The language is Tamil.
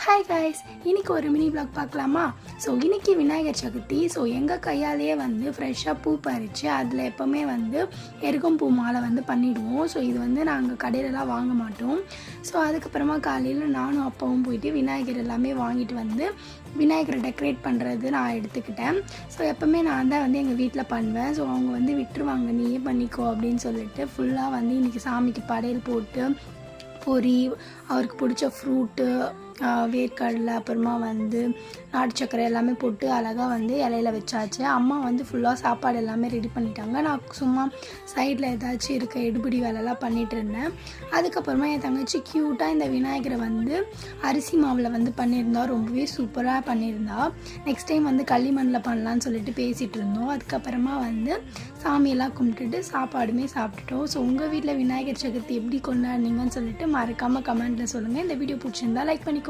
ஹாய் காய்ஸ், இன்றைக்கி ஒரு மினி வ்ளாக் பார்க்கலாமா? ஸோ இன்றைக்கி விநாயகர் சதுர்த்தி. ஸோ எங்கள் கையாலேயே ஃப்ரெஷ்ஷாக பூ பறித்து அதில் எப்போவுமே எருக்கம்பூ மாலை பண்ணிவிடுவோம். ஸோ இது நாங்கள் கடையிலலாம் வாங்க மாட்டோம். ஸோ அதுக்கப்புறமா காலையில் நானும் அப்பாவும் போயிட்டு விநாயகர் எல்லாமே வாங்கிட்டு விநாயகரை டெக்கரேட் பண்ணுறது நான் எடுத்துக்கிட்டேன். ஸோ எப்போவுமே நான் தான் எங்கள் வீட்டில் பண்ணுவேன். ஸோ அவங்க விட்டுருவாங்க, நீயே பண்ணிக்கோ அப்படின்னு சொல்லிட்டு ஃபுல்லாக இன்றைக்கி சாமிக்கு படையல் போட்டு பொரி, அவருக்கு பிடிச்ச ஃப்ரூட்டு, வேர்க்கடலை, அப்புறமா நாட்டு சக்கரை எல்லாமே போட்டு அழகாக இலையில வச்சாச்சு. அம்மா ஃபுல்லாக சாப்பாடு எல்லாமே ரெடி பண்ணிட்டாங்க. நான் சும்மா சைடில் ஏதாச்சும் இருக்க எடுபிடி வேலைலாம் பண்ணிகிட்டு இருந்தேன். அதுக்கப்புறமா என் தங்கச்சி க்யூட்டாக இந்த விநாயகரை அரிசி மாவில் பண்ணியிருந்தா, ரொம்பவே சூப்பராக பண்ணியிருந்தா. நெக்ஸ்ட் டைம் களிமண்ணில் பண்ணலான்னு சொல்லிட்டு பேசிகிட்டு இருந்தோம். அதுக்கப்புறமா சாமியெல்லாம் கும்பிட்டுட்டு சாப்பாடுமே சாப்பிட்டுட்டோம். ஸோ உங்கள் வீட்டில் விநாயகர் சதுர்த்தி எப்படி கொண்டாடினீங்கன்னு சொல்லிட்டு மறக்காமல் கமெண்ட்டில் சொல்லுங்கள். இந்த வீடியோ பிடிச்சிருந்தா லைக் பண்ணிக்கோங்க.